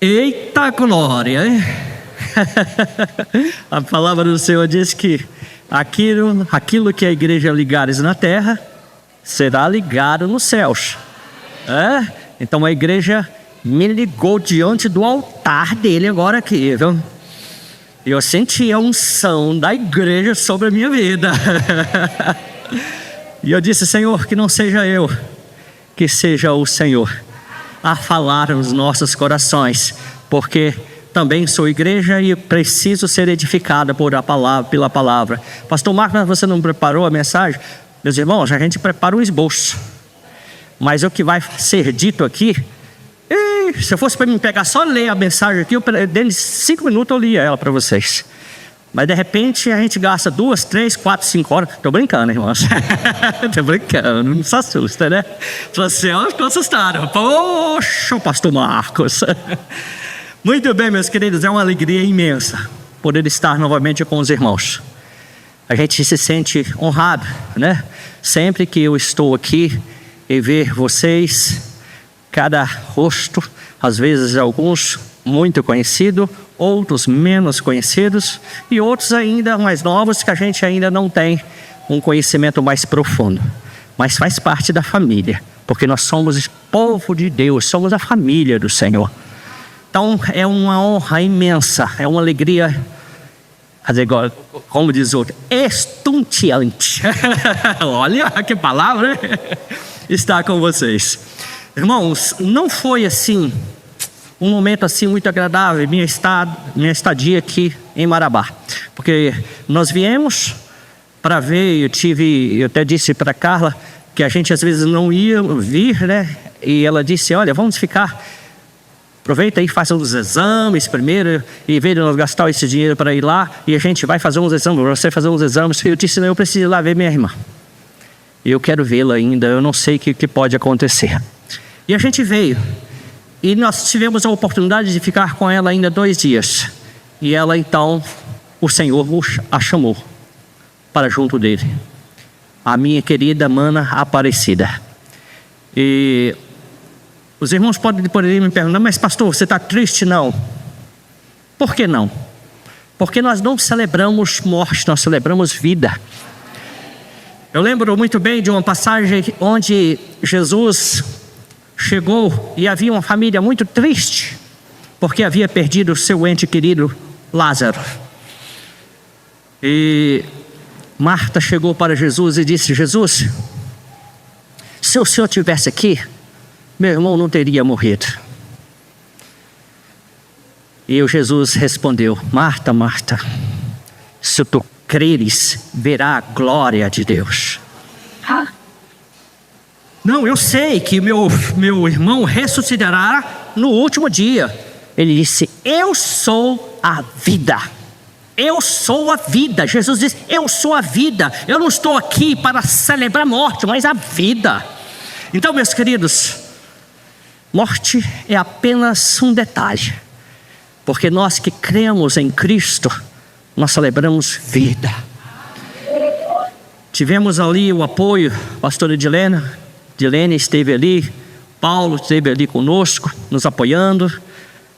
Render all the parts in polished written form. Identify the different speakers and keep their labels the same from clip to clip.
Speaker 1: Eita glória, hein? A palavra do Senhor diz que aquilo que a igreja ligares na terra será ligado nos céus. Então a igreja me ligou diante do altar dele agora aqui, viu? E eu senti a unção da igreja sobre a minha vida. E eu disse: Senhor, que não seja eu, que seja o Senhor a falar nos nossos corações, porque também sou igreja e preciso ser edificada pela palavra. Pastor Marcos, você não preparou a mensagem? Meus irmãos, a gente prepara um esboço, mas o que vai ser dito aqui, se eu fosse para mim pegar só ler a mensagem aqui, dentro de 5 minutos eu lia ela para vocês. Mas de repente a gente gasta 2, 3, 4, 5 horas. Tô brincando, irmãos. Tô brincando, não se assusta, né? Você ficou assustado. Poxa, pastor Marcos. Muito bem, meus queridos, é uma alegria imensa poder estar novamente com os irmãos. A gente se sente honrado, né? Sempre que eu estou aqui e ver vocês, cada rosto, às vezes alguns muito conhecidos, outros menos conhecidos e outros ainda mais novos que a gente ainda não tem um conhecimento mais profundo, mas faz parte da família, porque nós somos povo de Deus, somos a família do Senhor. Então é uma honra imensa, é uma alegria, como diz o outro, estonteante. Olha que palavra, né? Estar com vocês. Irmãos, não foi assim um momento assim muito agradável minha estadia aqui em Marabá, porque nós viemos para ver, eu até disse para Carla que a gente às vezes não ia vir, né? E ela disse: olha, vamos ficar, aproveita aí, faça os exames primeiro, e em vez de nós gastar esse dinheiro para ir lá, e a gente vai fazer uns exames, você fazer uns exames. Eu disse: não, eu preciso ir lá ver minha irmã, eu quero vê-la ainda, eu não sei o que pode acontecer. E a gente veio, e nós tivemos a oportunidade de ficar com ela ainda 2 dias. E ela então, o Senhor a chamou para junto dele, a minha querida mana Aparecida. E os irmãos poderiam me perguntar: mas pastor, você está triste? Não. Por que não? Porque nós não celebramos morte, nós celebramos vida. Eu lembro muito bem de uma passagem onde Jesus chegou e havia uma família muito triste, porque havia perdido o seu ente querido Lázaro. E Marta chegou para Jesus e disse: Jesus, se o Senhor estivesse aqui, meu irmão não teria morrido. E o Jesus respondeu: Marta, Marta, se tu creres, verá a glória de Deus. Não, eu sei que meu irmão ressuscitará no último dia. Ele disse: eu sou a vida. Eu sou a vida. Jesus disse: eu sou a vida. Eu não estou aqui para celebrar a morte, mas a vida. Então, meus queridos, morte é apenas um detalhe, porque nós que cremos em Cristo, nós celebramos vida. Tivemos ali o apoio, a pastora Dilene esteve ali, Paulo esteve ali conosco, nos apoiando,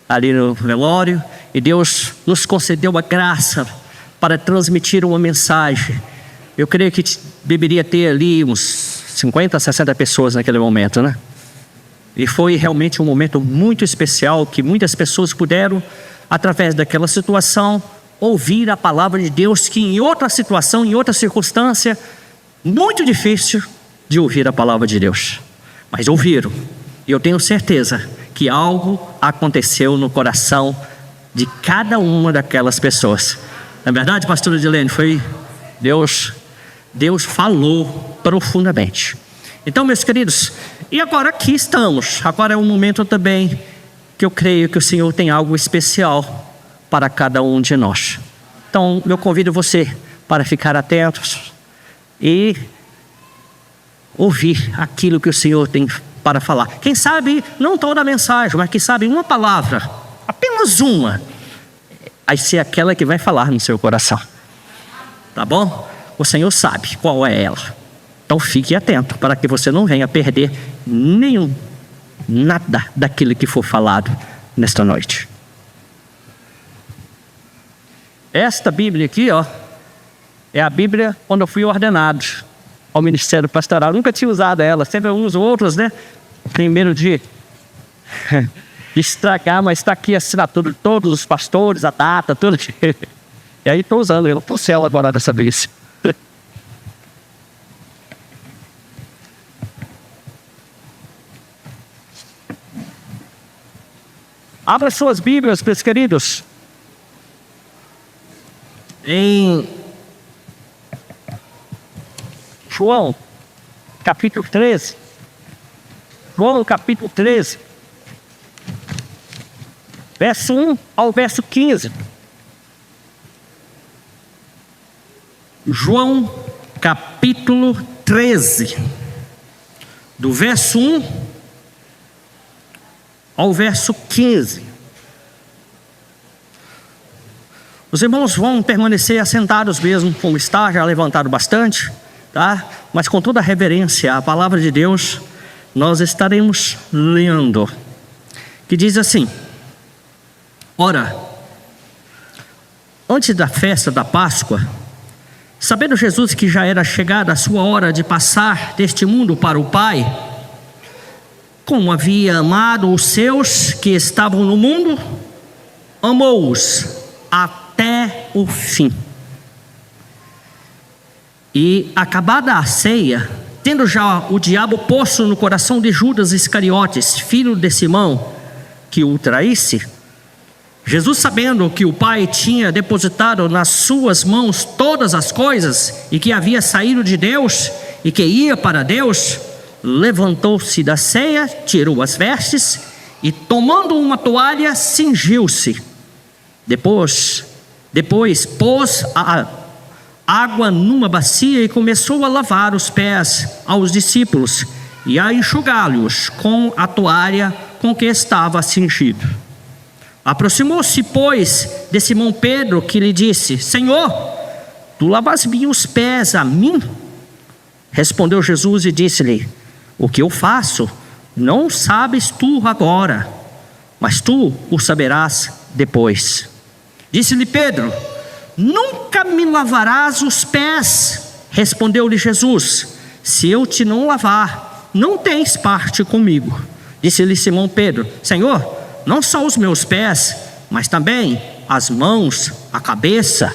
Speaker 1: ali no velório, e Deus nos concedeu a graça para transmitir uma mensagem. Eu creio que deveria ter ali uns 50, 60 pessoas naquele momento, né? E foi realmente um momento muito especial, que muitas pessoas puderam, através daquela situação, ouvir a palavra de Deus, que em outra situação, em outra circunstância, muito difícil de ouvir a palavra de Deus, mas ouviram. E eu tenho certeza que algo aconteceu no coração de cada uma daquelas pessoas. Na verdade, pastora Dilene, foi Deus falou profundamente. Então, meus queridos, e agora aqui estamos. Agora é um momento também que eu creio que o Senhor tem algo especial para cada um de nós. Então, eu convido você para ficar atentos e ouvir aquilo que o Senhor tem para falar. Quem sabe não toda a mensagem, mas quem sabe uma palavra, apenas uma, vai ser aquela que vai falar no seu coração. Tá bom? O Senhor sabe qual é ela. Então fique atento para que você não venha perder nada daquilo que for falado nesta noite. Esta Bíblia aqui, ó, é a Bíblia quando eu fui ordenado ao ministério pastoral. Eu nunca tinha usado ela, sempre eu uso outras, né? Tem medo de estragar, mas está aqui a assinatura de todos os pastores, a data, tudo. E aí estou usando ela para o céu agora dessa vez. Abra suas Bíblias, meus queridos, em João, capítulo 13. João, capítulo 13, verso 1 ao verso 15. João, capítulo 13, do verso 1 ao verso 15. Os irmãos vão permanecer assentados mesmo, como está, já levantado bastante, tá? Mas com toda a reverência à palavra de Deus, nós estaremos lendo, que diz assim: ora, antes da festa da Páscoa, sabendo Jesus que já era chegada a sua hora de passar deste mundo para o Pai, como havia amado os seus que estavam no mundo, amou-os até o fim. E acabada a ceia, tendo já o diabo posto no coração de Judas Iscariotes, filho de Simão, que o traísse, Jesus, sabendo que o Pai tinha depositado nas suas mãos todas as coisas, e que havia saído de Deus, e que ia para Deus, levantou-se da ceia, tirou as vestes, e tomando uma toalha, cingiu-se. Depois pôs a água numa bacia e começou a lavar os pés aos discípulos e a enxugá-los com a toalha com que estava cingido. Aproximou-se, pois, de Simão Pedro, que lhe disse: Senhor, tu lavas-me os pés a mim? Respondeu Jesus e disse-lhe: o que eu faço não sabes tu agora, mas tu o saberás depois. Disse-lhe Pedro: nunca me lavarás os pés. Respondeu-lhe Jesus: se eu te não lavar, não tens parte comigo. Disse-lhe Simão Pedro: Senhor, não só os meus pés, mas também as mãos, a cabeça.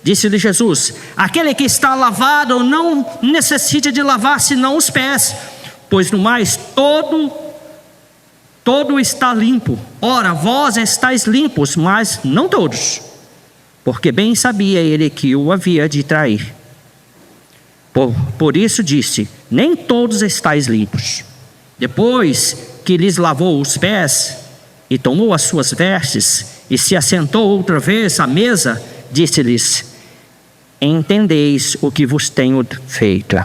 Speaker 1: Disse-lhe Jesus: aquele que está lavado não necessita de lavar senão os pés, pois no mais todo está limpo. Ora, vós estáis limpos, mas não todos, porque bem sabia ele que o havia de trair. Por isso disse: nem todos estáis limpos. Depois que lhes lavou os pés e tomou as suas vestes e se assentou outra vez à mesa, disse-lhes: entendeis o que vos tenho feito.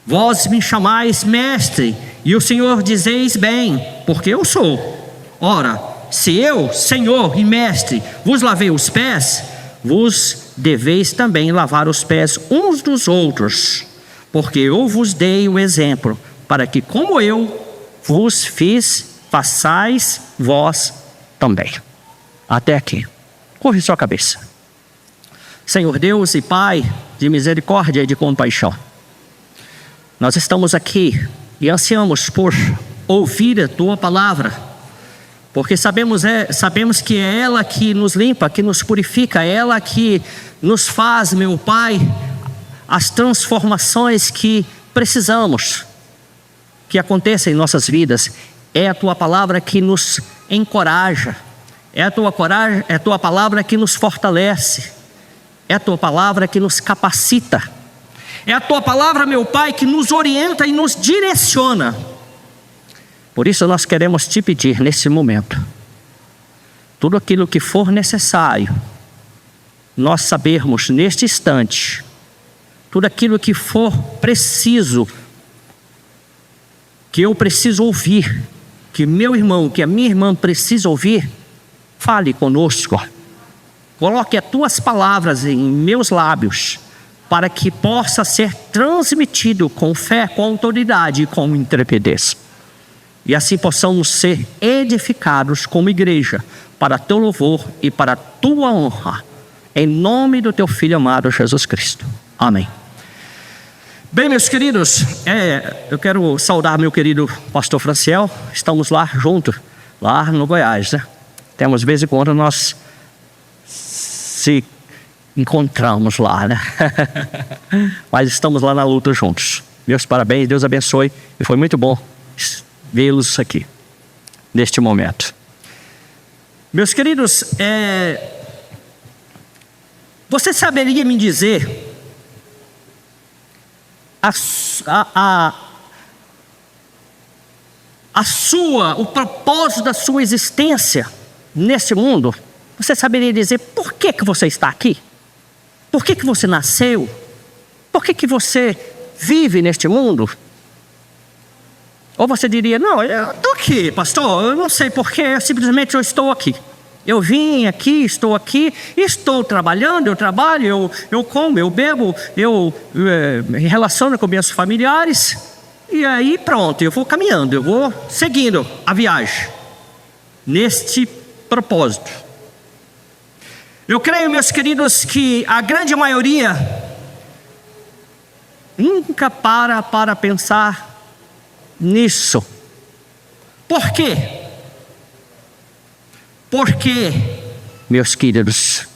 Speaker 1: Vós me chamais mestre, e o Senhor dizeis bem, porque eu sou. Ora, se eu, Senhor e mestre, vos lavei os pés, vos deveis também lavar os pés uns dos outros, porque eu vos dei o exemplo, para que como eu vos fiz, façais vós também. Até aqui. Curve sua cabeça. Senhor Deus e Pai de misericórdia e de compaixão, nós estamos aqui e ansiamos por ouvir a Tua palavra, porque sabemos que é ela que nos limpa, que nos purifica, é ela que nos faz, meu Pai, as transformações que precisamos que aconteçam em nossas vidas. É a Tua palavra que nos encoraja, é a Tua palavra que nos fortalece, é a Tua palavra que nos capacita, é a Tua palavra, meu Pai, que nos orienta e nos direciona. Por isso nós queremos Te pedir nesse momento, tudo aquilo que for necessário, nós sabermos neste instante, tudo aquilo que for preciso, que eu preciso ouvir, que meu irmão, que a minha irmã precisa ouvir, fale conosco. Coloque as Tuas palavras em meus lábios, para que possa ser transmitido com fé, com autoridade e com intrepidez. e assim possamos ser edificados como igreja, para teu louvor e para tua honra, em nome do teu Filho amado Jesus Cristo. Amém. Bem, meus queridos, eu quero saudar meu querido pastor Franciel. Estamos lá juntos, lá no Goiás, né? Temos, de vez em quando, nós se encontramos lá, né? Mas estamos lá na luta juntos. Meus parabéns, Deus abençoe. E foi muito bom vê-los aqui, neste momento. Meus queridos, você saberia me dizer o propósito da sua existência nesse mundo? Você saberia dizer por que você está aqui? Por que você nasceu? Por que você vive neste mundo? Ou você diria, não, eu estou aqui, pastor, eu não sei porquê, simplesmente eu estou aqui. Eu vim aqui, estou trabalhando, eu trabalho, eu como, eu bebo, eu me relaciono com meus familiares, e aí pronto, eu vou caminhando, eu vou seguindo a viagem, neste propósito. Eu creio, meus queridos, que a grande maioria nunca para pensar nisso. Por quê? Porque, meus queridos,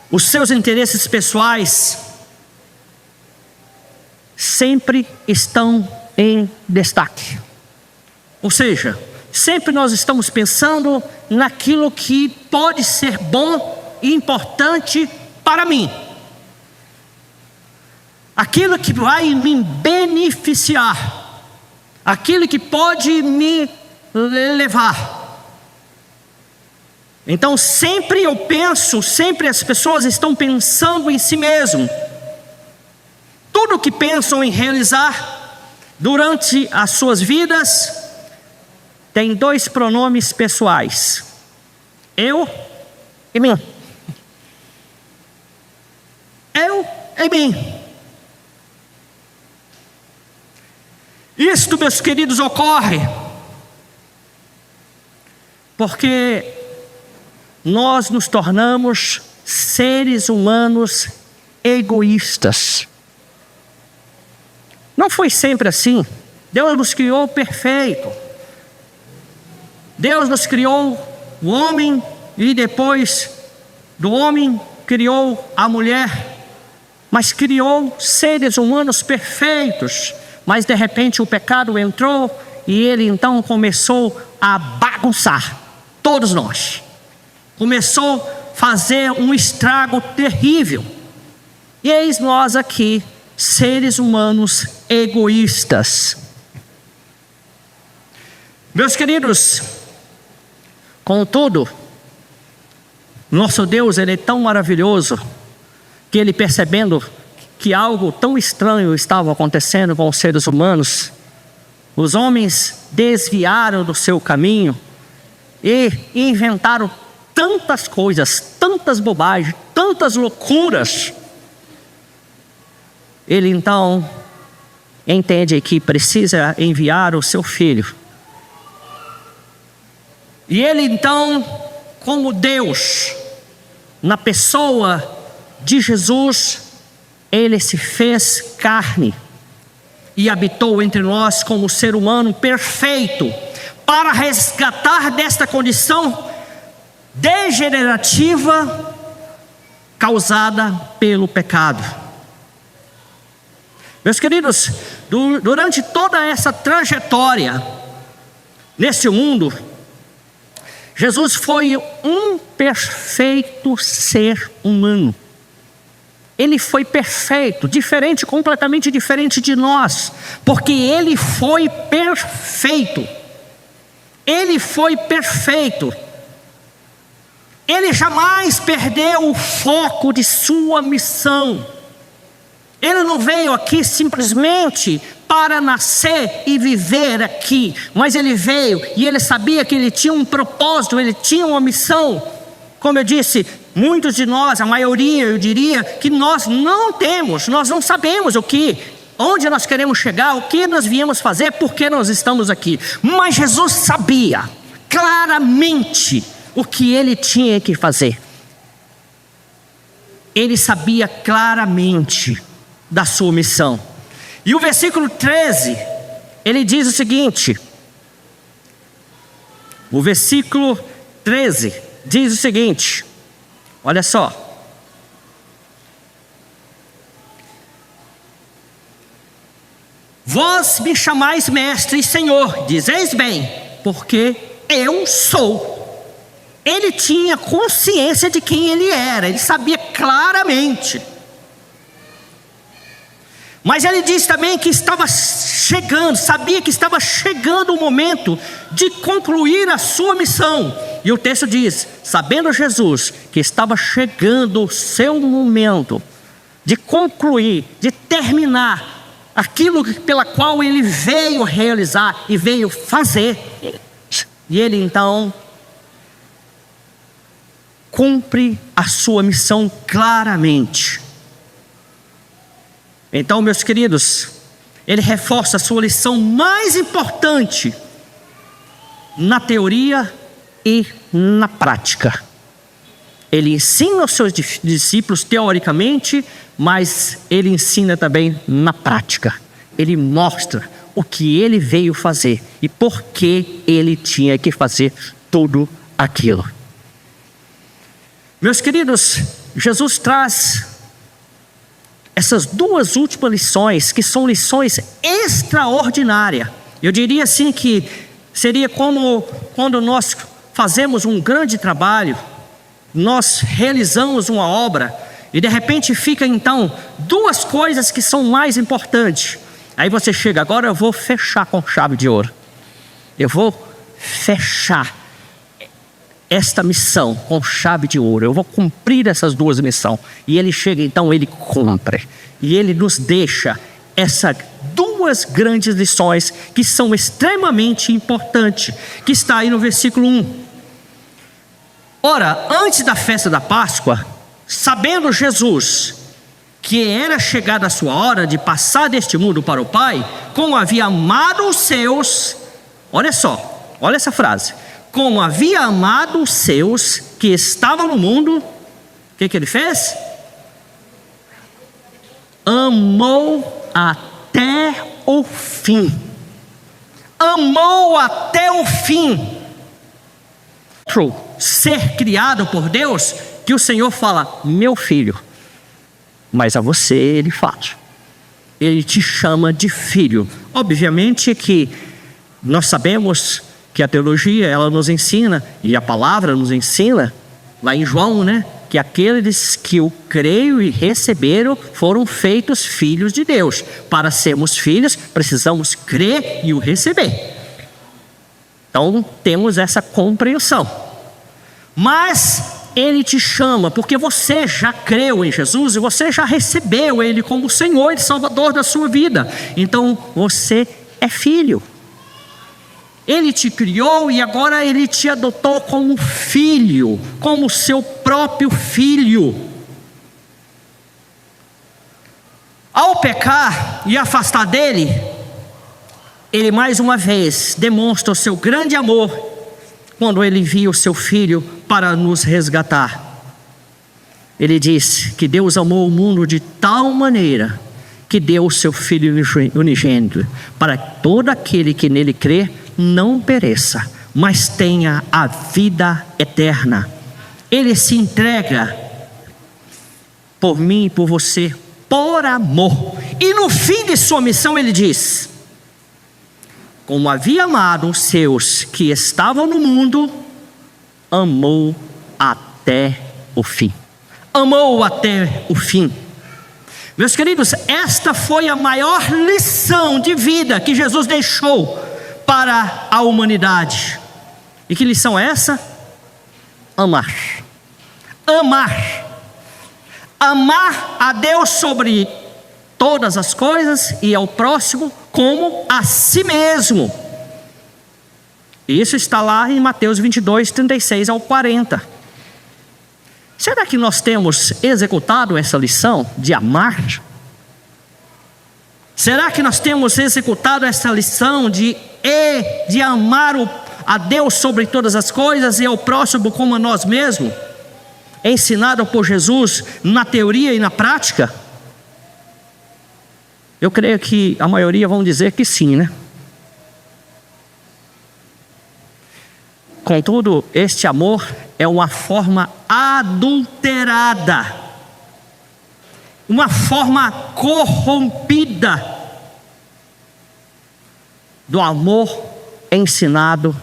Speaker 1: os seus interesses pessoais sempre estão em destaque. Ou seja, sempre nós estamos pensando naquilo que pode ser bom e importante para mim. Aquilo que vai me beneficiar. Aquilo que pode me levar. Então sempre eu penso, sempre as pessoas estão pensando em si mesmo. Tudo que pensam em realizar durante as suas vidas tem dois pronomes pessoais: eu e mim. Eu e mim. Isto, meus queridos, ocorre porque nós nos tornamos seres humanos egoístas. Não foi sempre assim. Deus nos criou perfeito. Deus nos criou o homem e depois do homem criou a mulher. Mas criou seres humanos perfeitos. Mas de repente o pecado entrou e ele então começou a bagunçar todos nós. Começou a fazer um estrago terrível. E eis nós aqui, seres humanos egoístas. Meus queridos, contudo, nosso Deus, Ele é tão maravilhoso, que Ele, percebendo que algo tão estranho estava acontecendo com os seres humanos, os homens desviaram do seu caminho e inventaram tantas coisas, tantas bobagens, tantas loucuras. Ele então entende que precisa enviar o seu filho. E ele então, como Deus, na pessoa de Jesus, ele se fez carne e habitou entre nós como ser humano perfeito, para resgatar desta condição degenerativa causada pelo pecado. Meus queridos, durante toda essa trajetória nesse mundo, Jesus foi um perfeito ser humano. Ele foi perfeito, completamente diferente de nós, porque ele foi perfeito. Ele foi perfeito. Ele jamais perdeu o foco de sua missão. Ele não veio aqui simplesmente para nascer e viver aqui, mas ele veio e ele sabia que ele tinha um propósito, ele tinha uma missão. Como eu disse, muitos de nós, a maioria, eu diria, que nós não temos, nós não sabemos o que onde nós queremos chegar, o que nós viemos fazer, por que nós estamos aqui. Mas Jesus sabia claramente o que ele tinha que fazer. Ele sabia claramente da sua missão. E o versículo 13, ele diz o seguinte: o versículo 13 diz o seguinte, olha só. Vós me chamais mestre e senhor, dizeis bem, porque eu sou. Ele tinha consciência de quem ele era, ele sabia claramente. Mas ele diz também que estava chegando, sabia que estava chegando o momento de concluir a sua missão. E o texto diz, sabendo Jesus que estava chegando o seu momento de concluir, de terminar aquilo pela qual ele veio realizar e veio fazer. E ele então cumpre a sua missão claramente. Então, meus queridos, ele reforça a sua lição mais importante na teoria e na prática. Ele ensina os seus discípulos teoricamente, mas ele ensina também na prática. Ele mostra o que ele veio fazer e por que ele tinha que fazer tudo aquilo. Meus queridos, Jesus traz essas duas últimas lições, que são lições extraordinárias. Eu diria assim que seria como quando nós fazemos um grande trabalho, nós realizamos uma obra e de repente fica então duas coisas que são mais importantes. Aí você chega, agora eu vou fechar com chave de ouro. Eu vou fechar esta missão com chave de ouro. Eu vou cumprir essas duas missões. E ele chega então, ele cumpre. E ele nos deixa essas duas grandes lições que são extremamente importantes, que está aí no versículo 1. Ora, antes da festa da Páscoa, sabendo Jesus que era chegada a sua hora de passar deste mundo para o Pai, como havia amado os seus, olha só, olha essa frase, como havia amado os seus que estavam no mundo, o que ele fez? Amou até o fim. Amou até o fim. Ser criado por Deus, que o Senhor fala, meu filho, mas a você ele fala, ele te chama de filho. Obviamente que nós sabemos que a teologia ela nos ensina, e a palavra nos ensina, lá em João, né, que aqueles que o creram e receberam foram feitos filhos de Deus. Para sermos filhos, precisamos crer e o receber. Então temos essa compreensão. Mas ele te chama porque você já creu em Jesus e você já recebeu ele como Senhor e Salvador da sua vida. Então você é filho. Ele te criou e agora ele te adotou como filho, como seu próprio filho. Ao pecar e afastar dele, ele mais uma vez demonstra o seu grande amor quando ele envia o seu filho para nos resgatar. Ele diz que Deus amou o mundo de tal maneira que deu o seu filho unigênito, para que todo aquele que nele crê não pereça, mas tenha a vida eterna. Ele se entrega por mim e por você, por amor. E no fim de sua missão ele diz, como havia amado os seus que estavam no mundo, amou até o fim. Amou até o fim. Meus queridos, esta foi a maior lição de vida que Jesus deixou para a humanidade. E que lição é essa? Amar. Amar. Amar a Deus sobre todas as coisas e ao próximo como a si mesmo. Isso está lá em Mateus 22, 36 ao 40. Será que nós temos executado essa lição de amar? Será que nós temos executado essa lição de amar a Deus sobre todas as coisas e ao próximo como a nós mesmos, ensinado por Jesus na teoria e na prática? Eu creio que a maioria vão dizer que sim, né? Contudo, este amor é uma forma adulterada, uma forma corrompida do amor ensinado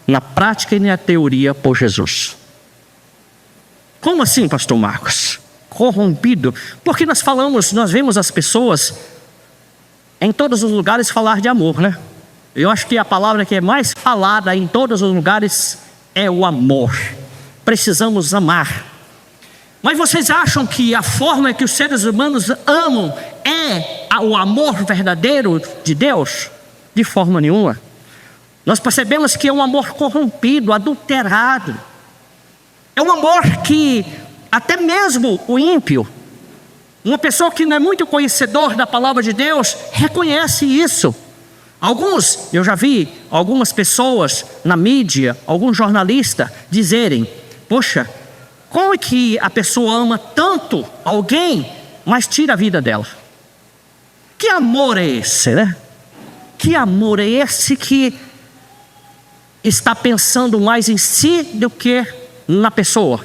Speaker 1: na prática e na teoria por Jesus. Como assim, pastor Marcos? Corrompido? Porque nós vemos as pessoas em todos os lugares falar de amor, né? Eu acho que a palavra que é mais falada em todos os lugares é o amor. Precisamos amar. Mas vocês acham que a forma que os seres humanos amam é o amor verdadeiro de Deus? De forma nenhuma. Nós percebemos que é um amor corrompido, adulterado. É um amor que até mesmo o ímpio, uma pessoa que não é muito conhecedor da palavra de Deus, reconhece isso. Eu já vi algumas pessoas na mídia, alguns jornalistas dizerem: poxa, como é que a pessoa ama tanto alguém, mas tira a vida dela? Que amor é esse, né? Que amor é esse que está pensando mais em si do que na pessoa?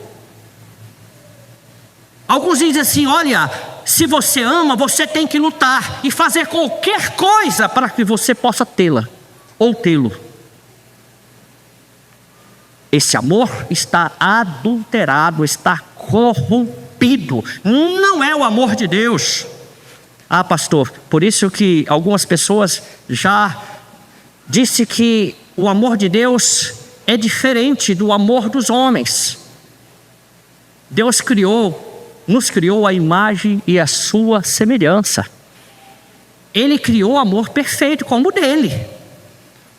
Speaker 1: Alguns dizem assim: olha, se você ama, você tem que lutar e fazer qualquer coisa para que você possa tê-la ou tê-lo. Esse amor está adulterado, está corrompido. Não é o amor de Deus. Ah, pastor, por isso que algumas pessoas já disse que o amor de Deus é diferente do amor dos homens. Deus nos criou a imagem e a sua semelhança. Ele criou o amor perfeito como o dele.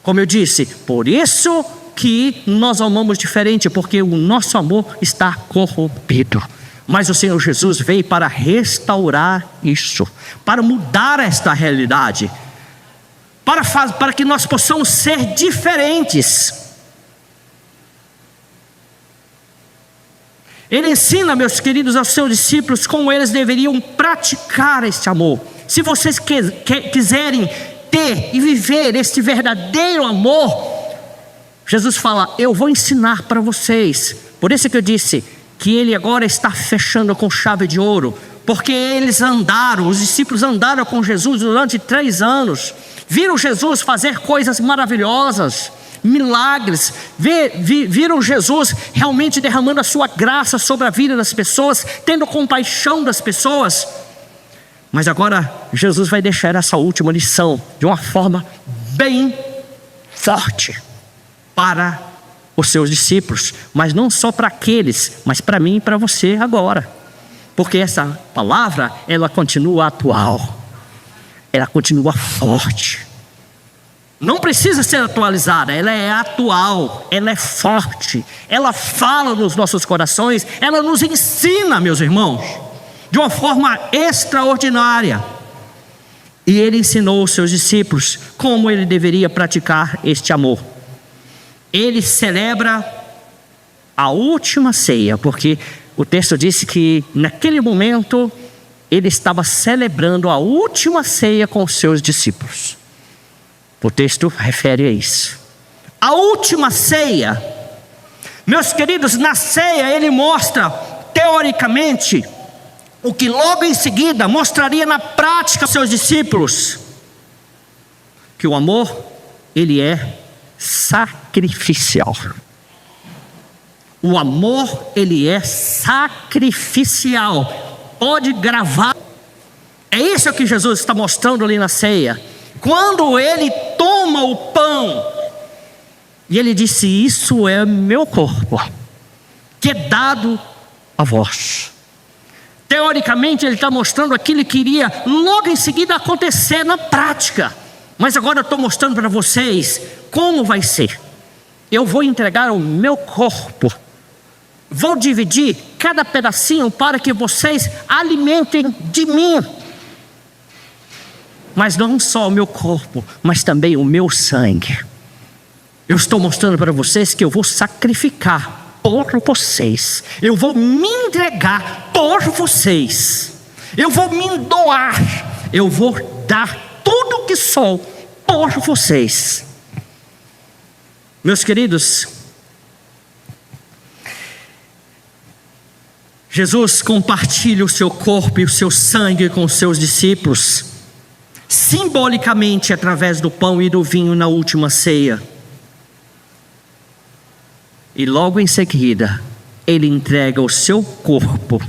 Speaker 1: Como eu disse, por isso que nós amamos diferente, porque o nosso amor está corrompido. Mas o Senhor Jesus veio para restaurar isso, para mudar esta realidade, para que nós possamos ser diferentes. Ele ensina, meus queridos, aos seus discípulos como eles deveriam praticar este amor. Se vocês quiserem ter e viver este verdadeiro amor, Jesus fala: eu vou ensinar para vocês. Por isso que eu disse que ele agora está fechando com chave de ouro, porque os discípulos andaram com Jesus durante 3 anos, viram Jesus fazer coisas maravilhosas, milagres, viram Jesus realmente derramando a sua graça sobre a vida das pessoas, tendo compaixão das pessoas. Mas agora Jesus vai deixar essa última lição de uma forma bem forte para os seus discípulos, mas não só para aqueles, mas para mim e para você agora, porque essa palavra, ela continua atual, ela continua forte. Não precisa ser atualizada, ela é atual, ela é forte, ela fala nos nossos corações, ela nos ensina, meus irmãos, de uma forma extraordinária. E ele ensinou os seus discípulos como ele deveria praticar este amor. Ele celebra a última ceia, porque o texto disse que naquele momento ele estava celebrando a última ceia com os seus discípulos. O texto refere a isso. A última ceia, meus queridos, na ceia ele mostra teoricamente o que logo em seguida mostraria na prática aos seus discípulos: que o amor, ele é sacrificial. O amor, ele é sacrificial. Pode gravar. É isso que Jesus está mostrando ali na ceia. Quando ele toma o pão e ele disse: isso é meu corpo, que é dado a vós. Teoricamente ele está mostrando aquilo que iria logo em seguida acontecer na prática. Mas agora eu estou mostrando para vocês como vai ser. Eu vou entregar o meu corpo, vou dividir cada pedacinho para que vocês alimentem de mim. mas não só o meu corpo, mas também o meu sangue. Eu estou mostrando para vocês que eu vou sacrificar por vocês. Eu vou me entregar por vocês. Eu vou me doar. Eu vou dar tudo o que sou por vocês. Meus queridos, Jesus compartilha o seu corpo e o seu sangue com os seus discípulos, simbolicamente através do pão e do vinho na última ceia. E logo em seguida, ele entrega o seu corpo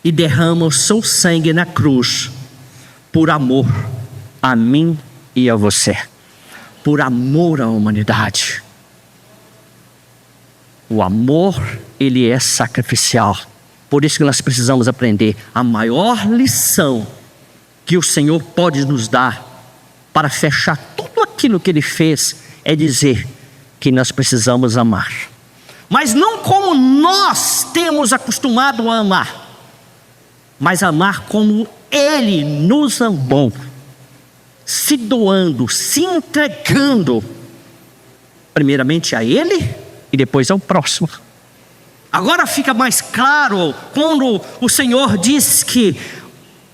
Speaker 1: e derrama o seu sangue na cruz, por amor a mim e a você, por amor à humanidade. O amor, ele é sacrificial. Por isso que nós precisamos aprender a maior lição que o Senhor pode nos dar para fechar tudo aquilo que Ele fez, é dizer que nós precisamos amar. Mas não como nós temos acostumado a amar, mas amar como Ele nos amou, se doando, se entregando, primeiramente a Ele e depois ao próximo. Agora fica mais claro quando o Senhor diz que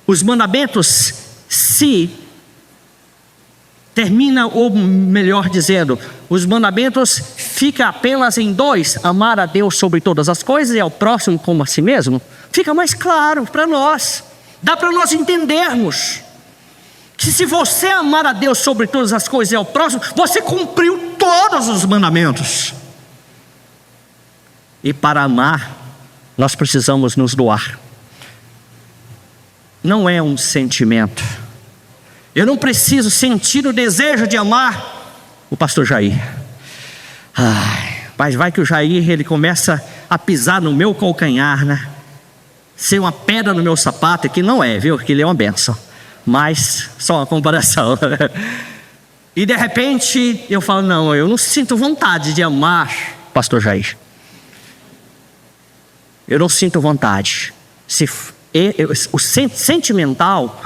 Speaker 1: os mandamentos se termina, ou melhor dizendo, os mandamentos ficam apenas em dois: amar a Deus sobre todas as coisas e ao próximo como a si mesmo. Fica mais claro para nós, dá para nós entendermos que se você amar a Deus sobre todas as coisas e ao próximo, você cumpriu todos os mandamentos. E para amar, nós precisamos nos doar. Não é um sentimento. Eu não preciso sentir o desejo de amar o pastor Jair. Mas vai que o Jair, ele começa a pisar no meu calcanhar, né? Ser uma pedra no meu sapato, que não é, viu? Que ele é uma bênção. Mas, só uma comparação. E de repente, eu falo, não, eu não sinto vontade de amar o pastor Jair. Eu não sinto vontade. O sentimental,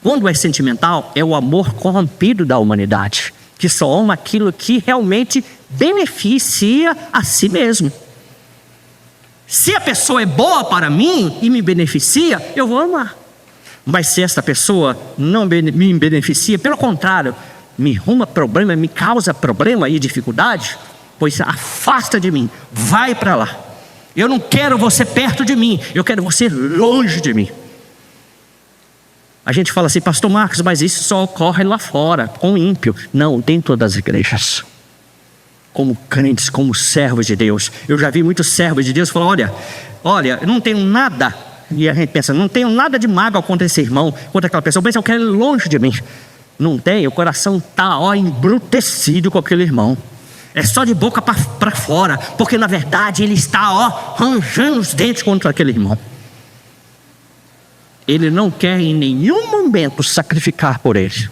Speaker 1: quando é sentimental, é o amor corrompido da humanidade, que só ama aquilo que realmente beneficia a si mesmo. Se a pessoa é boa para mim e me beneficia, eu vou amar. Mas se essa pessoa não me beneficia, pelo contrário, me arruma problema, me causa problema e dificuldade, pois afasta de mim, vai para lá. Eu não quero você perto de mim, eu quero você longe de mim. A gente fala assim, pastor Marcos, mas isso só ocorre lá fora, com ímpio. Não, dentro das igrejas. Como crentes, como servos de Deus. Eu já vi muitos servos de Deus falar, olha, eu não tenho nada. E a gente pensa, não tenho nada de mágoa contra esse irmão, contra aquela pessoa. Mas eu quero ele longe de mim. Não tem, o coração está embrutecido com aquele irmão. É só de boca para fora, porque na verdade ele está ranjando os dentes contra aquele irmão. Ele não quer em nenhum momento sacrificar por ele.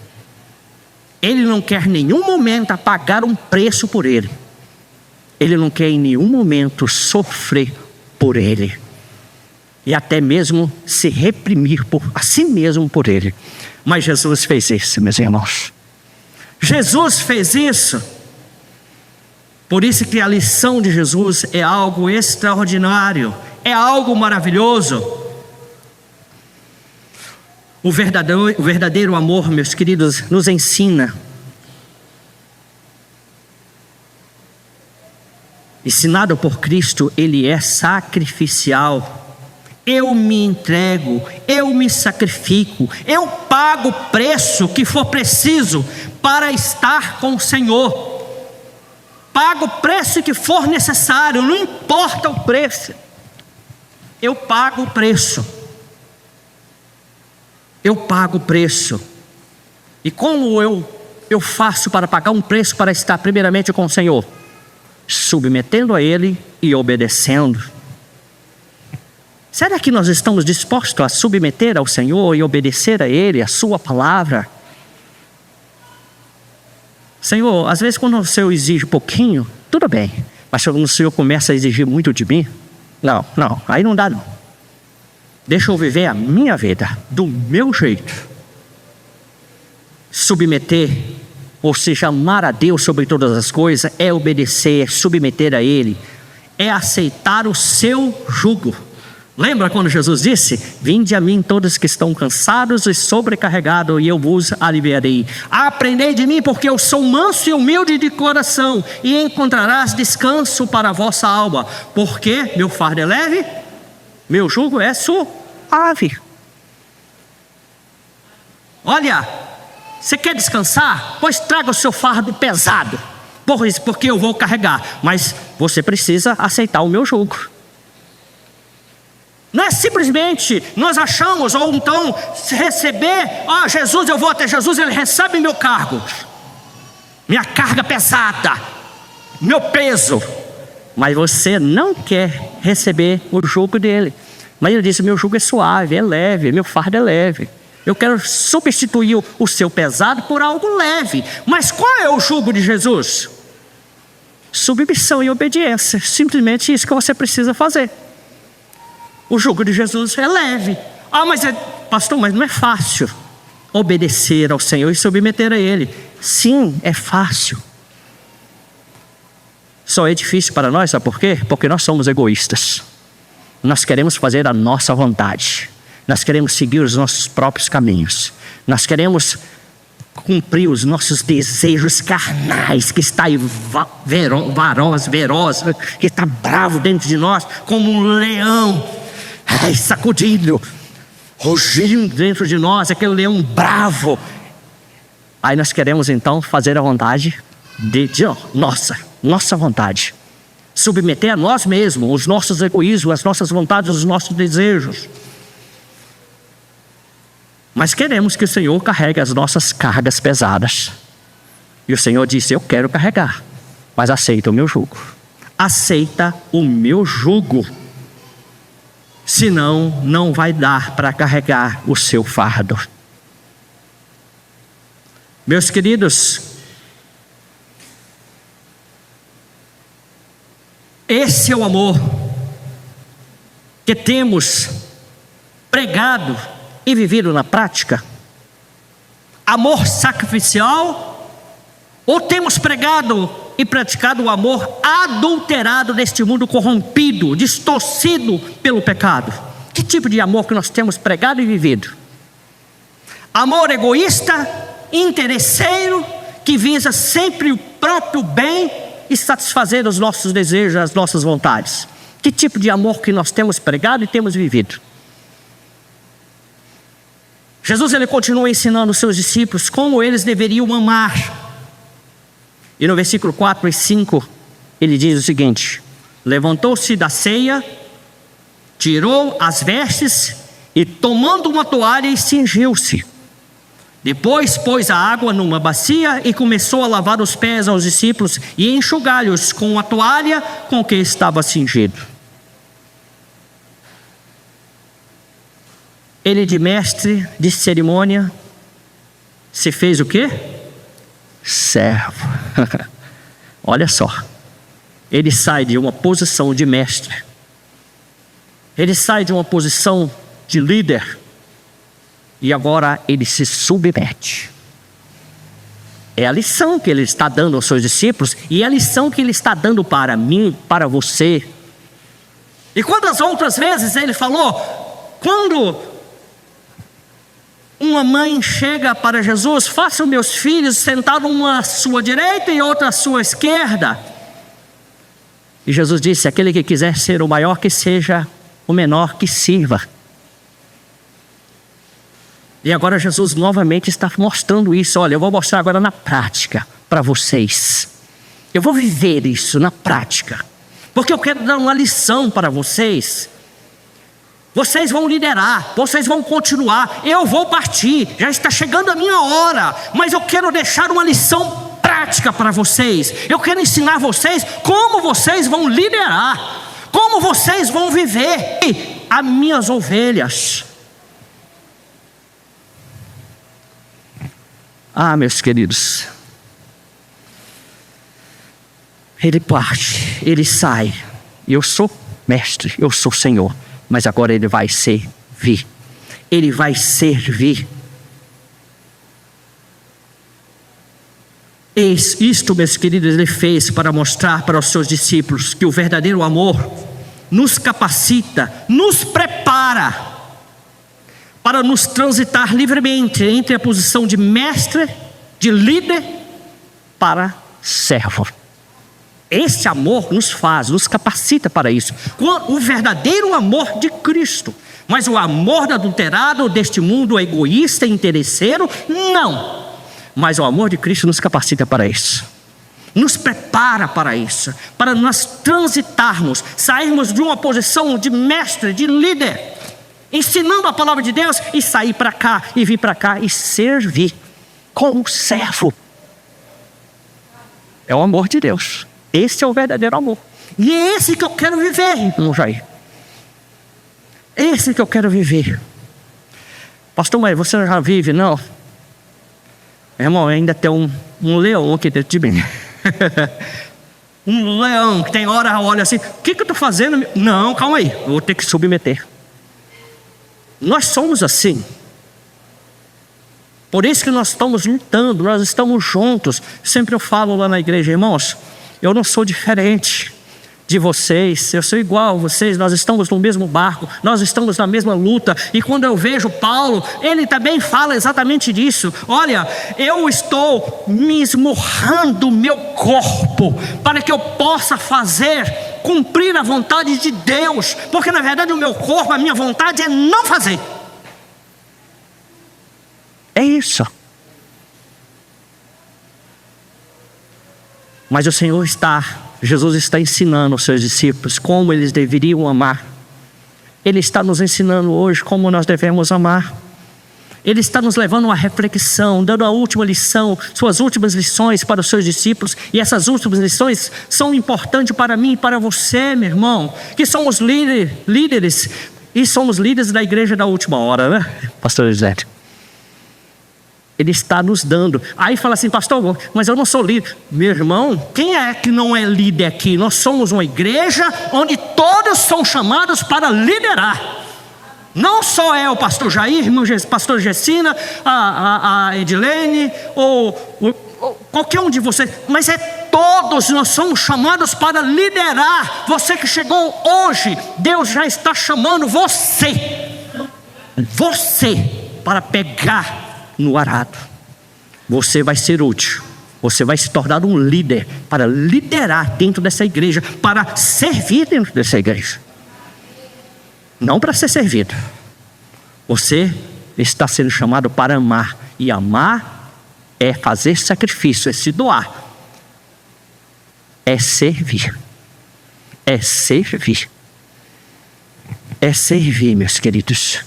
Speaker 1: Ele não quer em nenhum momento pagar um preço por ele. Ele não quer em nenhum momento sofrer por ele. E até mesmo se reprimir a si mesmo por ele. Mas Jesus fez isso, meus irmãos. Jesus fez isso. Por isso que a lição de Jesus é algo extraordinário, é algo maravilhoso. O verdadeiro amor, meus queridos, nos ensina. Ensinado por Cristo, ele é sacrificial. Eu me entrego, eu me sacrifico, eu pago o preço que for preciso para estar com o Senhor. Pago o preço que for necessário, não importa o preço. Eu pago o preço. Eu pago o preço. E como eu faço para pagar um preço para estar primeiramente com o Senhor? Submetendo a Ele e obedecendo. Será que nós estamos dispostos a submeter ao Senhor e obedecer a Ele, a Sua palavra? Senhor, às vezes quando o Senhor exige um pouquinho, tudo bem. Mas quando o Senhor começa a exigir muito de mim, não, aí não dá não. Deixa eu viver a minha vida, do meu jeito. submeter, ou seja, amar a Deus sobre todas as coisas, é obedecer, é submeter a Ele, é aceitar o seu jugo. Lembra quando Jesus disse: vinde a mim todos que estão cansados e sobrecarregados, e eu vos aliviarei. Aprendei de mim, porque eu sou manso e humilde de coração, e encontrarás descanso para a vossa alma, porque meu fardo é leve, meu jugo é suave. Olha, você quer descansar? Pois traga o seu fardo pesado, porque eu vou carregar, mas você precisa aceitar o meu jugo. Não é simplesmente nós achamos, ou então receber, Jesus, eu vou até Jesus, Ele recebe meu cargo, minha carga pesada, meu peso, mas você não quer receber o jugo dele. Mas Ele disse: meu jugo é suave, é leve, meu fardo é leve. Eu quero substituir o seu pesado por algo leve. Mas qual é o jugo de Jesus? Submissão e obediência, simplesmente isso que você precisa fazer. O jugo de Jesus é leve. Pastor, mas não é fácil obedecer ao Senhor e submeter a Ele. Sim, é fácil. Só é difícil para nós, sabe por quê? Porque nós somos egoístas. Nós queremos fazer a nossa vontade. Nós queremos seguir os nossos próprios caminhos. Nós queremos cumprir os nossos desejos carnais, que está aí veroz, que está bravo dentro de nós, como um leão, sacudido, rugindo dentro de nós, aquele leão bravo. Aí nós queremos então fazer a vontade de nossa vontade, submeter a nós mesmos, os nossos egoísmos, as nossas vontades, os nossos desejos. Mas queremos que o Senhor carregue as nossas cargas pesadas. E o Senhor disse: eu quero carregar, mas aceita o meu jugo. Aceita o meu jugo. Senão, não vai dar para carregar o seu fardo. Meus queridos, esse é o amor que temos pregado e vivido na prática. Amor sacrificial, ou temos pregado e praticado o amor adulterado neste mundo corrompido, distorcido pelo pecado? Que tipo de amor que nós temos pregado e vivido? Amor egoísta, interesseiro, que visa sempre o próprio bem e satisfazer os nossos desejos, as nossas vontades. Que tipo de amor que nós temos pregado e temos vivido? Jesus, ele continua ensinando os seus discípulos como eles deveriam amar. E no versículo 4 e 5, ele diz o seguinte: levantou-se da ceia, tirou as vestes e, tomando uma toalha, cingiu-se. Depois pôs a água numa bacia e começou a lavar os pés aos discípulos e enxugá-los com a toalha com que estava cingido. Ele, de mestre de cerimônia, se fez o quê? Servo. Olha só, ele sai de uma posição de mestre, ele sai de uma posição de líder, e agora ele se submete. É a lição que ele está dando aos seus discípulos, e é a lição que ele está dando para mim, para você. E quantas outras vezes ele falou, quando uma mãe chega para Jesus: faça os meus filhos sentados uma à sua direita e outra à sua esquerda. E Jesus disse: aquele que quiser ser o maior, que seja o menor, que sirva. E agora Jesus novamente está mostrando isso. Olha, eu vou mostrar agora na prática para vocês. Eu vou viver isso na prática, porque eu quero dar uma lição para vocês. Vocês vão liderar, vocês vão continuar, eu vou partir, já está chegando a minha hora, mas eu quero deixar uma lição prática para vocês. Eu quero ensinar vocês como vocês vão liderar, como vocês vão viver. E as minhas ovelhas. Meus queridos, ele parte, ele sai. Eu sou mestre, eu sou Senhor. Mas agora ele vai servir. Ele vai servir. Isto, meus queridos, ele fez para mostrar para os seus discípulos que o verdadeiro amor nos capacita, nos prepara para nos transitar livremente entre a posição de mestre, de líder, para servo. Esse amor nos capacita para isso. O verdadeiro amor de Cristo. Mas o amor adulterado deste mundo egoísta e interesseiro, não. Mas o amor de Cristo nos capacita para isso. Nos prepara para isso. Para nós transitarmos, sairmos de uma posição de mestre, de líder, ensinando a palavra de Deus, e sair para cá, e vir para cá, e servir como servo. É o amor de Deus. Esse é o verdadeiro amor. E é esse que eu quero viver, irmão Jair. Esse que eu quero viver. Pastor, mas você já vive? Não. Irmão, ainda tem um leão aqui dentro de mim. Um leão que tem hora olha assim, o que eu estou fazendo? Não, calma aí, eu vou ter que submeter. Nós somos assim. Por isso que nós estamos lutando, nós estamos juntos. Sempre eu falo lá na igreja, irmãos, eu não sou diferente de vocês, eu sou igual a vocês, nós estamos no mesmo barco, nós estamos na mesma luta. E quando eu vejo Paulo, ele também fala exatamente disso. Olha, eu estou me esmurrando o meu corpo para que eu possa cumprir a vontade de Deus, porque na verdade o meu corpo, a minha vontade é não fazer. É isso. Mas o Senhor Jesus está ensinando aos seus discípulos como eles deveriam amar. Ele está nos ensinando hoje como nós devemos amar. Ele está nos levando a uma reflexão, dando a última lição, suas últimas lições para os seus discípulos. E essas últimas lições são importantes para mim e para você, meu irmão, que somos líderes e somos líderes da igreja da última hora, né, pastor José? Ele está nos dando. Aí fala assim, pastor, mas eu não sou líder. Meu irmão, quem é que não é líder aqui? Nós somos uma igreja onde todos são chamados para liderar. Não só é o pastor Jair, pastor Gessina, a Edilene, ou qualquer um de vocês, mas todos nós somos chamados para liderar. Você que chegou hoje, Deus já está chamando você para pegar no arado. Você vai ser útil. Você vai se tornar um líder para liderar dentro dessa igreja, para servir dentro dessa igreja. Não para ser servido. Você está sendo chamado para amar. E amar é fazer sacrifício, é se doar. É servir. É servir. É servir, meus queridos.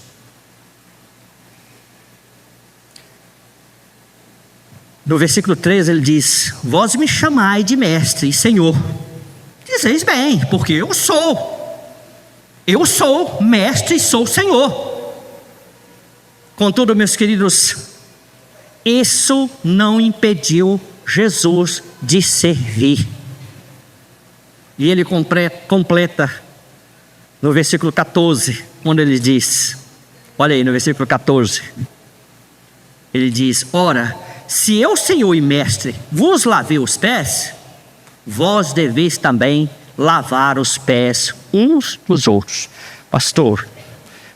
Speaker 1: No versículo 3 ele diz: vós me chamai de mestre e senhor. Dizeis bem, porque eu sou mestre e sou senhor. Contudo, meus queridos, isso não impediu Jesus de servir. E ele completa no versículo 14, quando ele diz, olha aí no versículo 14, ele diz: ora, se eu, Senhor e Mestre, vos lavei os pés, vós deveis também lavar os pés uns dos outros. Pastor,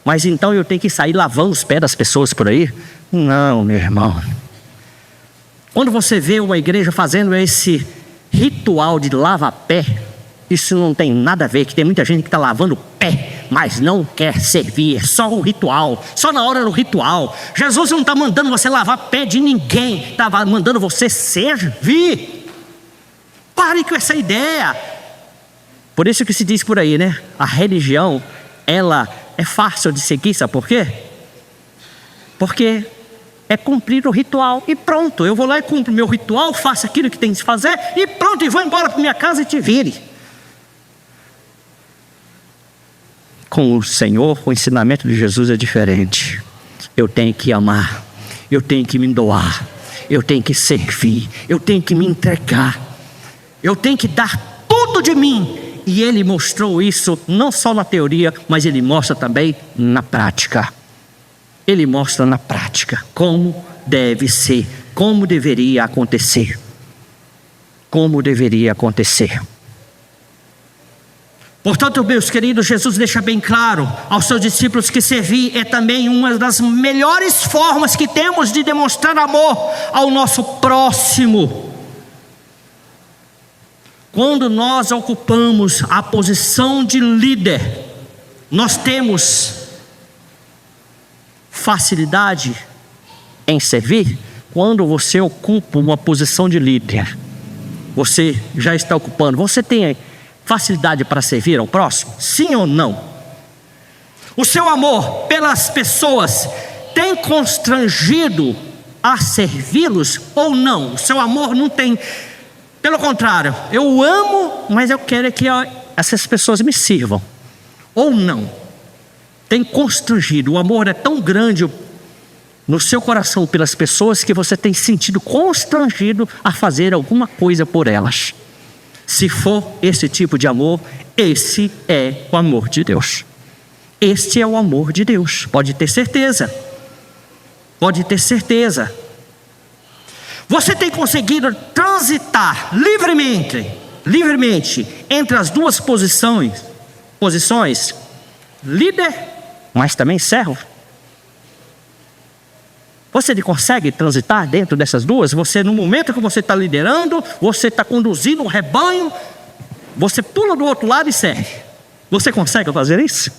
Speaker 1: mas então eu tenho que sair lavando os pés das pessoas por aí? Não, meu irmão. Quando você vê uma igreja fazendo esse ritual de lava-pé, isso não tem nada a ver, que tem muita gente que está lavando o pé, mas não quer servir, é só o ritual, só na hora do ritual. Jesus não está mandando você lavar pé de ninguém, está mandando você servir. Pare com essa ideia. Por isso que se diz por aí, né? A religião, ela é fácil de seguir, sabe por quê? Porque é cumprir o ritual e pronto. Eu vou lá e cumpro o meu ritual, faço aquilo que tem que fazer e pronto, e vou embora para minha casa e te vire. Com o Senhor, o ensinamento de Jesus é diferente. Eu tenho que amar, eu tenho que me doar, eu tenho que servir, eu tenho que me entregar, eu tenho que dar tudo de mim. E ele mostrou isso não só na teoria, mas ele mostra também na prática. Ele mostra na prática como deve ser, como deveria acontecer. como deveria acontecer. Portanto, meus queridos, Jesus deixa bem claro aos seus discípulos que servir é também uma das melhores formas que temos de demonstrar amor ao nosso próximo. Quando nós ocupamos a posição de líder, nós temos facilidade em servir. Quando você ocupa uma posição de líder, você já está ocupando, você tem facilidade para servir ao próximo? Sim ou não? O seu amor pelas pessoas tem constrangido a servi-los ou não? O seu amor não tem. Pelo contrário, eu amo, mas eu quero que essas pessoas me sirvam. Ou não? Tem constrangido. O amor é tão grande no seu coração pelas pessoas que você tem sentido constrangido a fazer alguma coisa por elas. Se for esse tipo de amor, esse é o amor de Deus. Este é o amor de Deus. Pode ter certeza. Pode ter certeza. Você tem conseguido transitar livremente entre as duas posições, líder, mas também servo? Você consegue transitar dentro dessas duas? Você, no momento que você está liderando, você está conduzindo um rebanho, você pula do outro lado e serve. Você consegue fazer isso?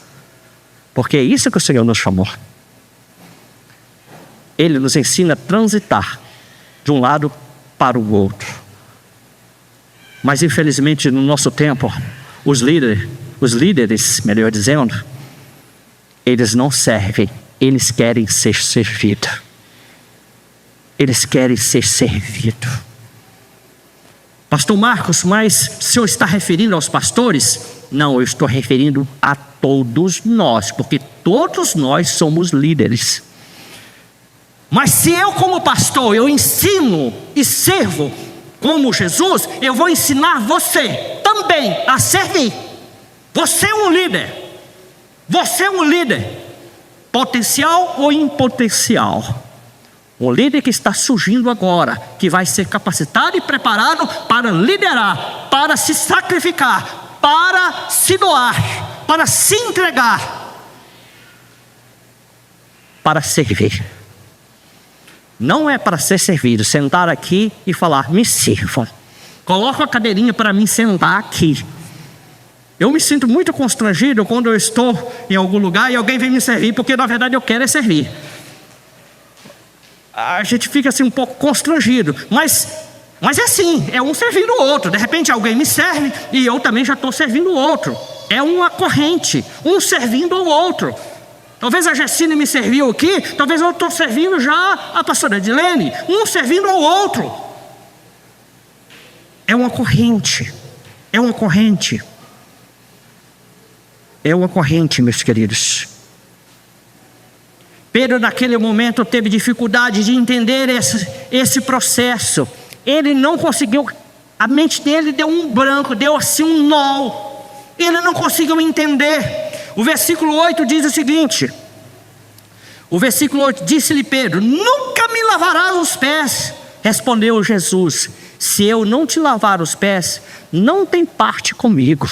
Speaker 1: Porque é isso que o Senhor nos chamou. Ele nos ensina a transitar de um lado para o outro. Mas infelizmente no nosso tempo, os líderes, melhor dizendo, eles não servem, eles querem ser servidos. Eles querem ser servidos. Pastor Marcos, mas o senhor está referindo aos pastores? Não, eu estou referindo a todos nós, porque todos nós somos líderes. Mas se eu, como pastor, eu ensino e servo como Jesus, eu vou ensinar você também a servir. Você é um líder. Você é um líder, potencial ou impotencial. Um líder que está surgindo agora, que vai ser capacitado e preparado para liderar, para se sacrificar, para se doar, para se entregar, para servir. Não é para ser servido, sentar aqui e falar, me sirva. Coloca a cadeirinha para mim sentar aqui. Eu me sinto muito constrangido quando eu estou em algum lugar e alguém vem me servir, porque na verdade eu quero é servir. A gente fica assim um pouco constrangido, mas é assim, é um servindo o outro. De repente alguém me serve e eu também já estou servindo o outro. É uma corrente, um servindo ao outro. Talvez a Gessine me serviu aqui, talvez eu estou servindo já a pastora Edilene, um servindo ao outro. É uma corrente, é uma corrente. É uma corrente, meus queridos. Pedro naquele momento teve dificuldade de entender esse processo. Ele não conseguiu, a mente dele deu um branco, deu assim um nó. Ele não conseguiu entender. O versículo 8 diz o seguinte. O versículo 8, disse-lhe Pedro, nunca me lavarás os pés. Respondeu Jesus, se eu não te lavar os pés, não tem parte comigo.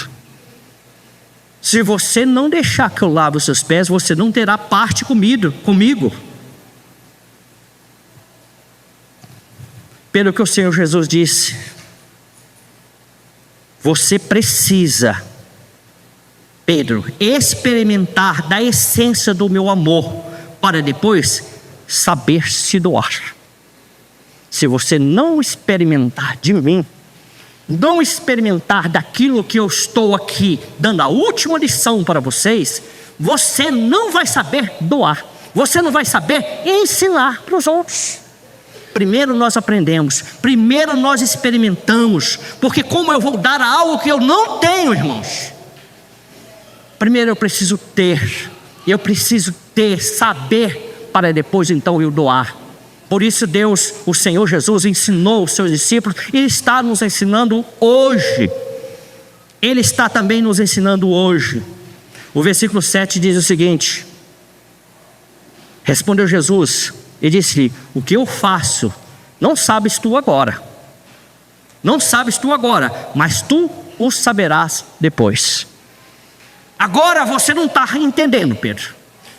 Speaker 1: Se você não deixar que eu lave os seus pés, você não terá parte comigo. Pelo que o Senhor Jesus disse, você precisa, Pedro, experimentar da essência do meu amor, para depois saber se doar. Se você não experimentar de mim, não experimentar daquilo que eu estou aqui dando a última lição para vocês, você não vai saber doar, você não vai saber ensinar para os outros. Primeiro nós aprendemos, primeiro nós experimentamos, porque como eu vou dar algo que eu não tenho, irmãos? Primeiro eu preciso saber, para depois então eu doar. Por isso Deus, o Senhor Jesus, ensinou os seus discípulos e está nos ensinando hoje. Ele está também nos ensinando hoje. O versículo 7 diz o seguinte: respondeu Jesus e disse-lhe, o que eu faço, não sabes tu agora, Não sabes tu agora, mas tu o saberás depois. Agora você não está entendendo, Pedro.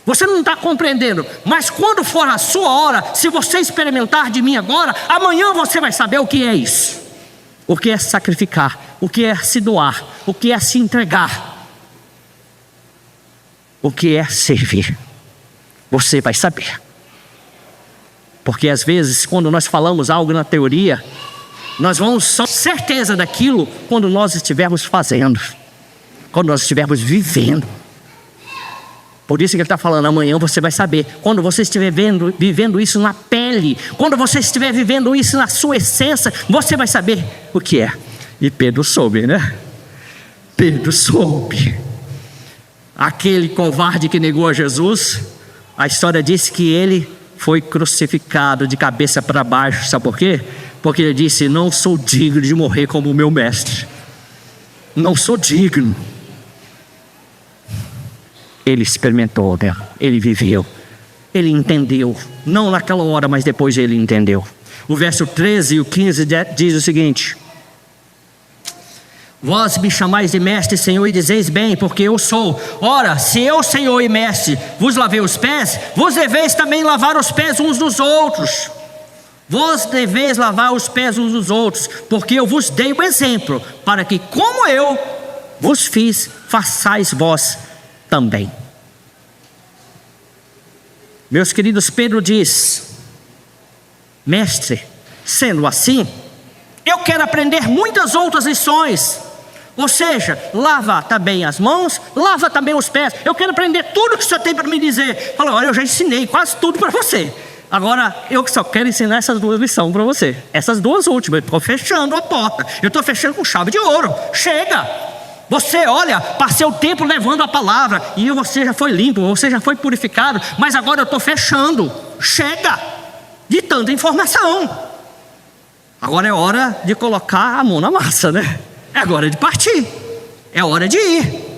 Speaker 1: Você não está compreendendo. Mas quando for a sua hora, se você experimentar de mim agora, amanhã você vai saber o que é isso. O que é sacrificar, o que é se doar, o que é se entregar, o que é servir. Você vai saber. Porque às vezes, quando nós falamos algo na teoria, nós vamos ter certeza daquilo quando nós estivermos fazendo, quando nós estivermos vivendo. Por isso que ele está falando, amanhã você vai saber. Quando você estiver vivendo isso na pele, quando você estiver vivendo isso na sua essência, você vai saber o que é. E Pedro soube, né? Pedro soube. Aquele covarde que negou a Jesus, a história diz que ele foi crucificado de cabeça para baixo. Sabe por quê? Porque ele disse, não sou digno de morrer como o meu mestre. Não sou digno. Ele experimentou, né? Ele viveu, ele entendeu, não naquela hora, mas depois ele entendeu. O verso 13 e o 15 diz o seguinte: vós me chamais de mestre, Senhor, e dizeis bem, porque eu sou. Ora, se eu, Senhor e mestre, vos lavei os pés, vos deveis também lavar os pés uns dos outros. Vós deveis lavar os pés uns dos outros, porque eu vos dei o exemplo, para que como eu vos fiz, façais vós também. Meus queridos, Pedro diz: mestre, sendo assim, eu quero aprender muitas outras lições. Ou seja, lava também as mãos, lava também os pés. Eu quero aprender tudo que o Senhor tem para me dizer. Fala, olha, eu já ensinei quase tudo para você. Agora, eu só quero ensinar essas duas lições para você. Essas duas últimas, eu estou fechando a porta. Eu estou fechando com chave de ouro. Chega! Você, olha, passei o tempo levando a palavra e você já foi limpo, você já foi purificado, mas agora eu estou fechando. Chega de tanta informação. Agora é hora de colocar a mão na massa, né? É hora de partir. É hora de ir.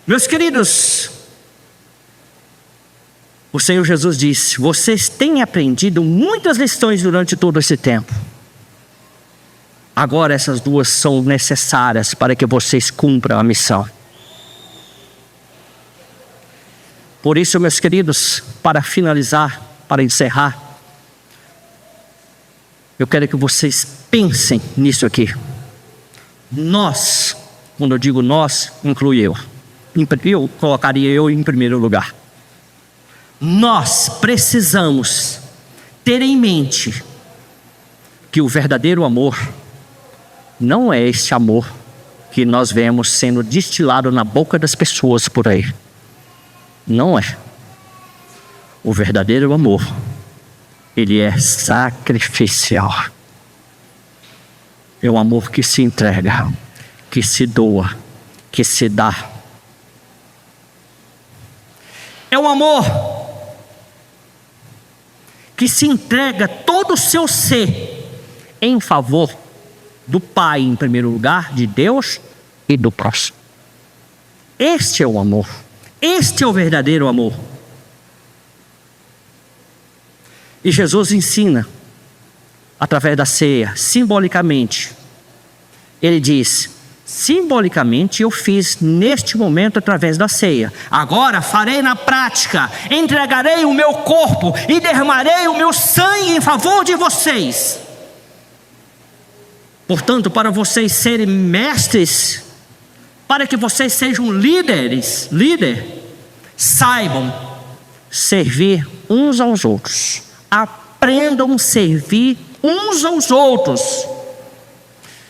Speaker 1: Meus queridos, o Senhor Jesus disse: vocês têm aprendido muitas lições durante todo esse tempo. Agora essas duas são necessárias para que vocês cumpram a missão. Por isso, meus queridos, para finalizar, para encerrar, eu quero que vocês pensem nisso aqui. Nós, quando eu digo nós, inclui eu. Eu colocaria eu em primeiro lugar. Nós precisamos ter em mente que o verdadeiro amor não é este amor que nós vemos sendo destilado na boca das pessoas por aí. Não é. O verdadeiro amor, ele é sacrificial. É o amor que se entrega, que se doa, que se dá. É o amor que se entrega todo o seu ser em favor do Pai em primeiro lugar, de Deus e do próximo. Este é o amor. Este é o verdadeiro amor. E Jesus ensina, através da ceia, simbolicamente. Ele diz: simbolicamente eu fiz neste momento através da ceia. Agora farei na prática. Entregarei o meu corpo e derramarei o meu sangue em favor de vocês. Portanto, para vocês serem mestres, para que vocês sejam líderes, saibam servir uns aos outros. Aprendam a servir uns aos outros.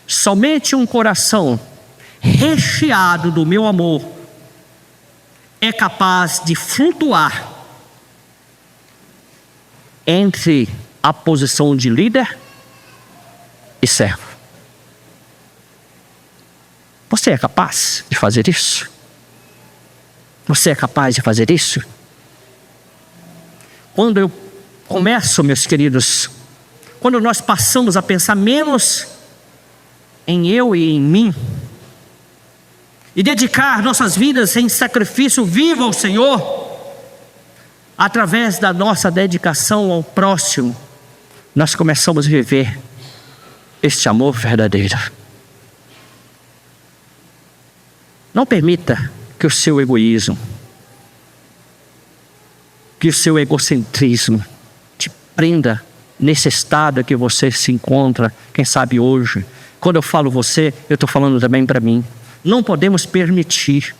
Speaker 1: Somente um coração recheado do meu amor é capaz de flutuar entre a posição de líder e servo. Você é capaz de fazer isso? Você é capaz de fazer isso? Quando eu começo, meus queridos, quando nós passamos a pensar menos em eu e em mim, e dedicar nossas vidas em sacrifício vivo ao Senhor, através da nossa dedicação ao próximo, nós começamos a viver este amor verdadeiro. Não permita que o seu egoísmo, que o seu egocentrismo te prenda nesse estado que você se encontra, quem sabe hoje. Quando eu falo você, eu estou falando também para mim. Não podemos permitir,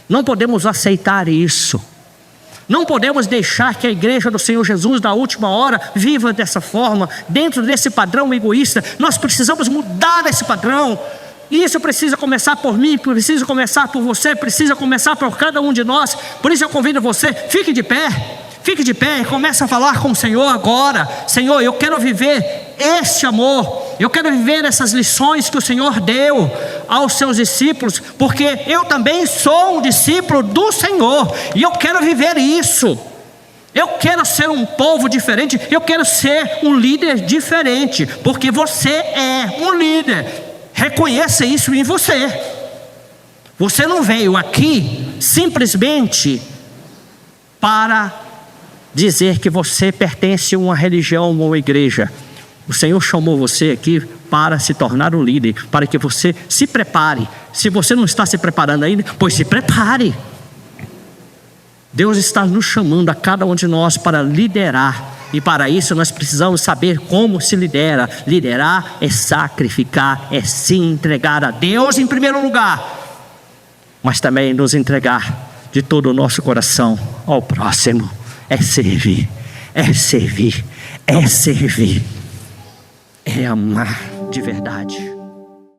Speaker 1: não podemos aceitar isso. Não podemos deixar que a igreja do Senhor Jesus da última hora viva dessa forma, dentro desse padrão egoísta. Nós precisamos mudar esse padrão. E isso precisa começar por mim, precisa começar por você, precisa começar por cada um de nós. Por isso eu convido você, fique de pé e comece a falar com o Senhor agora. Senhor, eu quero viver este amor, eu quero viver essas lições que o Senhor deu aos seus discípulos, porque eu também sou um discípulo do Senhor, e eu quero viver isso. Eu quero ser um povo diferente, eu quero ser um líder diferente, porque você é um líder. Reconheça isso em você. Você não veio aqui simplesmente para dizer que você pertence a uma religião ou uma igreja. O Senhor chamou você aqui para se tornar um líder, para que você se prepare. Se você não está se preparando ainda, pois se prepare. Deus está nos chamando a cada um de nós para liderar. E para isso nós precisamos saber como se lidera. Liderar é sacrificar, é se entregar a Deus em primeiro lugar, mas também nos entregar de todo o nosso coração ao próximo. É servir, é servir, é servir, é amar de verdade.